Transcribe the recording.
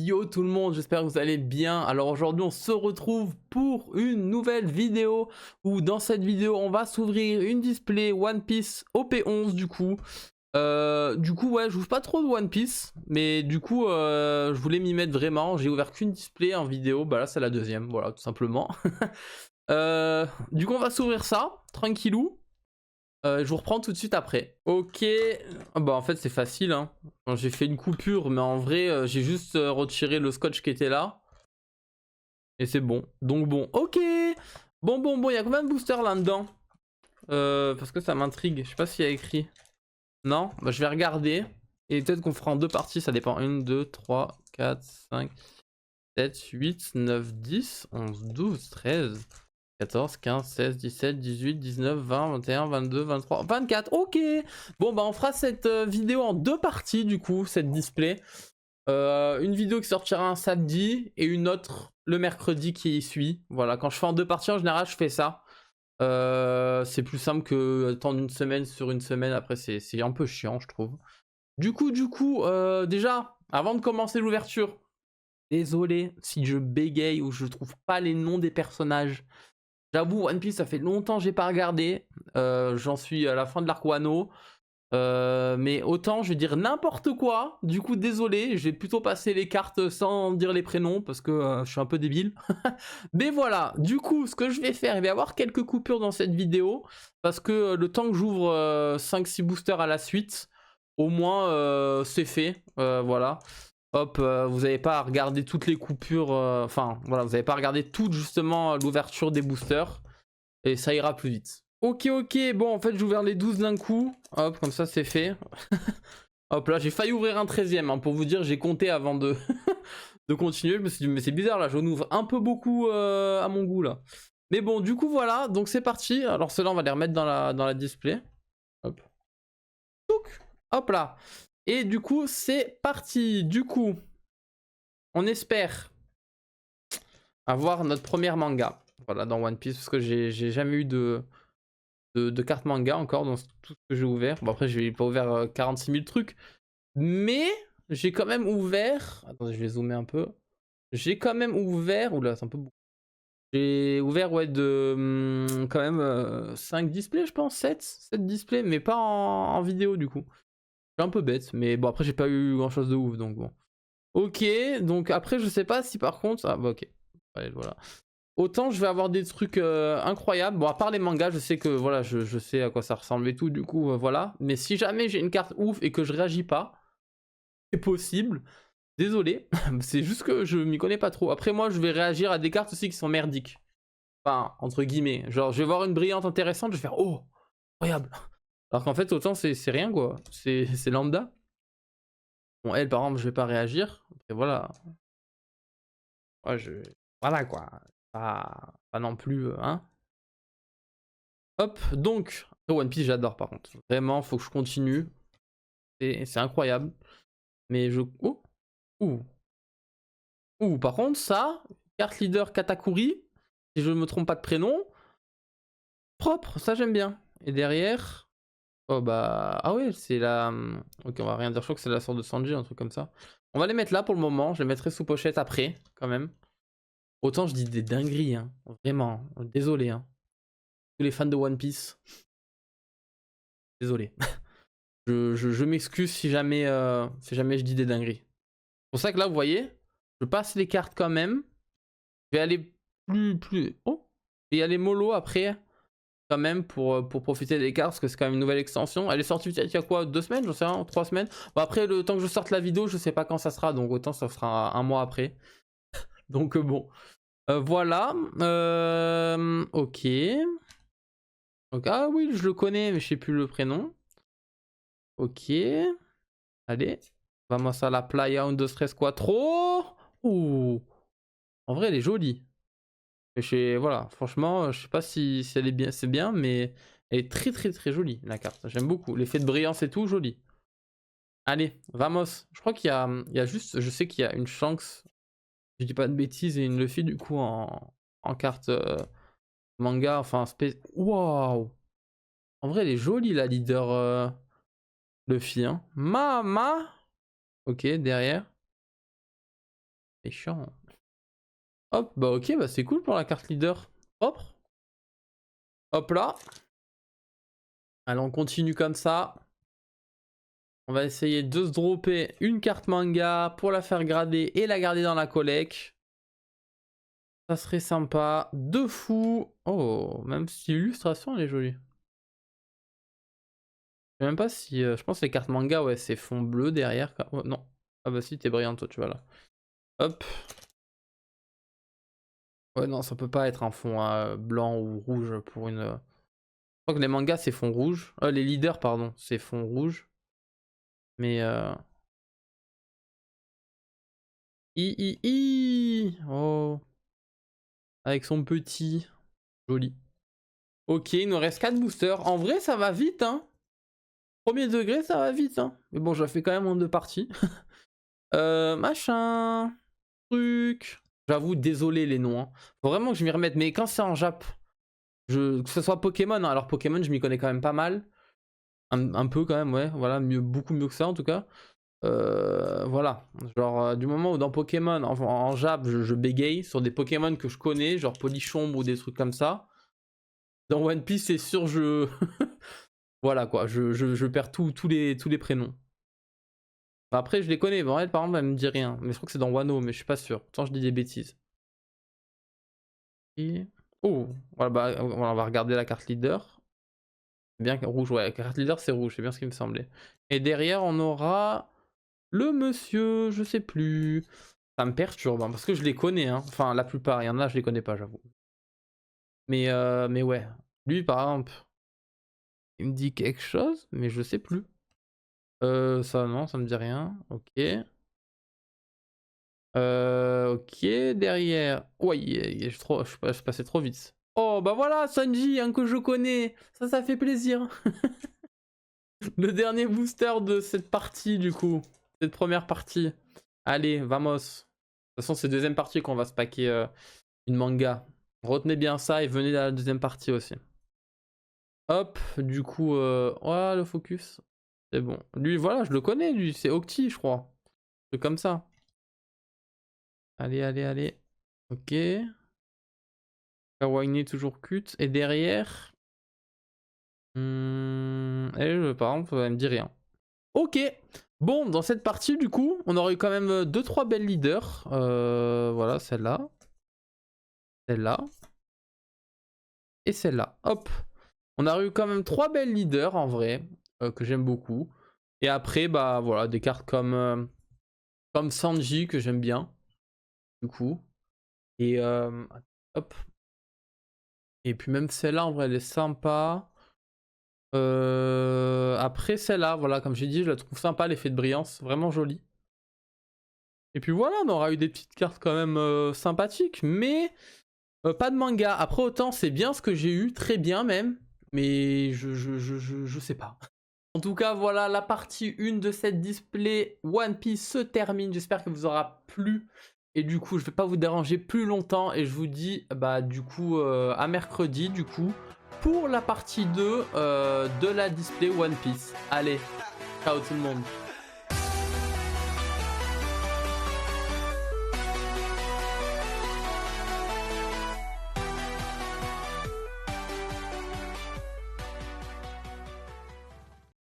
Yo tout le monde, j'espère que vous allez bien. Alors aujourd'hui on se retrouve pour une nouvelle vidéo où dans cette vidéo on va s'ouvrir une display One Piece OP11 du coup. Ouais, j'ouvre pas trop de One Piece, mais du coup je voulais m'y mettre vraiment. J'ai ouvert qu'une display en vidéo, bah là c'est la deuxième, voilà tout simplement. Du coup on va s'ouvrir ça, tranquillou. Je vous reprends tout de suite après. Ok, bah en fait c'est facile hein. J'ai fait une coupure mais en vrai j'ai juste retiré le scotch qui était là. Et c'est bon. Donc bon, ok. Bon, il y a combien de boosters là-dedans parce que ça m'intrigue, je sais pas s'il y a écrit. Non, bah je vais regarder. Et peut-être qu'on fera en deux parties, ça dépend. 1, 2, 3, 4, 5, 7, 8, 9, 10, 11, 12, 13... 14, 15, 16, 17, 18, 19, 20, 21, 22, 23, 24, ok. Bon bah on fera cette vidéo en deux parties du coup, cette display. Une vidéo qui sortira un samedi et une autre le mercredi qui y suit. Voilà, quand je fais en deux parties en général je fais ça. C'est plus simple que attendre une semaine sur une semaine, après c'est un peu chiant je trouve. Du coup, déjà, avant de commencer l'ouverture, désolé si je bégaye ou je trouve pas les noms des personnages. J'avoue, One Piece, ça fait longtemps que j'ai pas regardé. J'en suis à la fin de l'arc Wano. Mais autant, je vais dire n'importe quoi. Du coup, désolé, je vais plutôt passer les cartes sans dire les prénoms parce que je suis un peu débile. Mais voilà, du coup, ce que je vais faire, il va y avoir quelques coupures dans cette vidéo parce que le temps que j'ouvre 5-6 boosters à la suite, au moins c'est fait. Voilà. Hop, vous n'avez pas à regarder toutes les coupures, enfin voilà, vous n'avez pas à regarder toute justement l'ouverture des boosters et ça ira plus vite. Ok, bon en fait j'ai ouvert les 12 d'un coup, hop, comme ça c'est fait. Hop là, j'ai failli ouvrir un 13ème, hein, pour vous dire, j'ai compté avant de, de continuer, je me suis dit mais c'est bizarre là, j'en ouvre un peu beaucoup à mon goût là. Mais bon, du coup voilà, donc c'est parti, alors ceux-là on va les remettre dans la display. Hop. Hop là. Et du coup c'est parti, du coup... On espère avoir notre première manga. Voilà, dans One Piece, parce que j'ai jamais eu de carte manga encore dans tout ce que j'ai ouvert. Bon, après, j'ai pas ouvert 46 000 trucs. Mais j'ai quand même ouvert... Attendez, je vais zoomer un peu. J'ai quand même ouvert... Oula, c'est un peu beaucoup. J'ai ouvert, ouais, quand même 5 displays, je pense. 7 displays, mais pas en vidéo, du coup. C'est un peu bête, mais bon, après, j'ai pas eu grand-chose de ouf, donc bon. Ok, donc après, je sais pas si par contre... Ah, bah ok. Allez, voilà. Autant je vais avoir des trucs incroyables. Bon, à part les mangas, je sais que voilà, je sais à quoi ça ressemble et tout, du coup, voilà. Mais si jamais j'ai une carte ouf et que je réagis pas, c'est possible. Désolé, c'est juste que je m'y connais pas trop. Après, moi, je vais réagir à des cartes aussi qui sont merdiques. Enfin, entre guillemets. Genre, je vais voir une brillante intéressante, je vais faire oh, incroyable. Alors qu'en fait, autant c'est rien, quoi. C'est lambda. Bon, elle, par exemple, je vais pas réagir. Et voilà. Ouais, voilà, quoi. Pas non plus, hein. Hop, donc, One Piece j'adore par contre. Vraiment, faut que je continue. C'est incroyable. Mais je... Oh, ouh. Ouh, par contre, ça, carte leader Katakuri, si je ne me trompe pas de prénom, propre, ça j'aime bien. Et derrière... Oh bah... Ah ouais, c'est la... Ok, on va rien dire, je crois que c'est la sorte de Sanji, un truc comme ça. On va les mettre là pour le moment, je les mettrai sous pochette après, quand même. Autant je dis des dingueries, hein. Vraiment, désolé, hein. Tous les fans de One Piece. Désolé. Je m'excuse si jamais je dis des dingueries. C'est pour ça que là, vous voyez, je passe les cartes quand même. Je vais aller plus... Oh, je vais y aller mollo après, quand même, pour profiter des cartes, parce que c'est quand même une nouvelle extension. Elle est sortie il y a quoi, 2 semaines, j'en sais rien, 3 semaines. Bon, après, le temps que je sorte la vidéo, je sais pas quand ça sera, donc autant ça sera un mois après. Donc bon. Voilà. Ok. Donc, ah oui, je le connais, mais je sais plus le prénom. Ok. Allez. Vamos a la playa, un, dos, tres, cuatro. Ouh. En vrai, elle est jolie. Voilà, franchement, je sais pas si elle est bien, c'est bien, mais elle est très jolie, la carte. J'aime beaucoup. L'effet de brillance et tout, joli. Allez, vamos. Je crois il y a juste, je sais qu'il y a une chance, je dis pas de bêtises, et une Luffy du coup en carte manga, enfin, waouh. En vrai, elle est jolie, la leader Luffy, hein. Mama. Ok, derrière. C'est chiant. Hop, bah ok, bah c'est cool pour la carte leader. Propre. Hop là. Allez, on continue comme ça. On va essayer de se dropper une carte manga pour la faire grader et la garder dans la collecte. Ça serait sympa. De fou. Oh, même si l'illustration elle est jolie. Je sais même pas si... je pense que les cartes manga, ouais, c'est fond bleu derrière. Oh, non. Ah bah si, t'es brillant toi, tu vois là. Hop. Ouais, non, ça peut pas être un fond blanc ou rouge pour une... Je crois que les mangas, c'est fond rouge. Les leaders, pardon, c'est fond rouge. Mais... Oh. Avec son petit. Joli. Ok, il nous reste 4 boosters. En vrai, ça va vite, hein. Premier degré, ça va vite, hein. Mais bon, je la fais quand même en 2 parties. Machin. Truc. J'avoue, désolé les noms. Hein. Faut vraiment que je m'y remette. Mais quand c'est en Jap, que ce soit Pokémon, hein. Alors Pokémon, je m'y connais quand même pas mal. Un peu quand même, ouais. Voilà, beaucoup mieux que ça en tout cas. Voilà. Genre, du moment où dans Pokémon, en Jap, je bégaye sur des Pokémon que je connais, genre Polichombre ou des trucs comme ça. Dans One Piece, c'est sûr, voilà quoi, je perds tous les prénoms. Après, je les connais. Bon, elle, par exemple, elle me dit rien. Mais je crois que c'est dans Wano, mais je suis pas sûr. Pourtant, je dis des bêtises. Et... Oh, voilà, bah, on va regarder la carte leader. Bien rouge, ouais, la carte leader, c'est rouge, c'est bien ce qui me semblait. Et derrière, on aura le monsieur, je sais plus. Ça me perturbe, hein, parce que je les connais. Hein. Enfin, la plupart, il y en a, je les connais pas, j'avoue. Mais ouais. Lui, par exemple, il me dit quelque chose, mais je sais plus. Ça, non, ça me dit rien. Ok. Ok, derrière. Ouais, je passais trop vite. Oh, bah voilà, Sanji, un que je connais. Ça fait plaisir. Le dernier booster de cette partie, du coup. Cette première partie. Allez, vamos. De toute façon, c'est deuxième partie qu'on va se packer une manga. Retenez bien ça et venez à la deuxième partie aussi. Hop, du coup, oh, le focus. C'est bon. Lui, voilà, je le connais, lui. C'est Octi, je crois. C'est comme ça. Allez, allez, allez. Ok. Kawaii toujours cute. Et derrière... par exemple, elle me dit rien. Ok. Bon, dans cette partie, du coup, on aurait eu quand même 2-3 belles leaders. Voilà, celle-là. Celle-là. Et celle-là. Hop. On a eu quand même 3 belles leaders, en vrai, que j'aime beaucoup. Et après, bah voilà, des cartes comme Sanji, que j'aime bien. Du coup. Et hop. Et puis même celle-là, en vrai, elle est sympa. Après celle-là, voilà, comme j'ai dit, je la trouve sympa, l'effet de brillance, vraiment joli. Et puis voilà, on aura eu des petites cartes quand même sympathiques, mais pas de manga. Après autant, c'est bien ce que j'ai eu, très bien même, mais je sais pas. En tout cas, voilà, la partie 1 de cette display One Piece se termine. J'espère que vous aura plu. Et du coup, je vais pas vous déranger plus longtemps. Et je vous dis, bah, du coup, à mercredi, du coup, pour la partie 2 de la display One Piece. Allez, ciao tout le monde.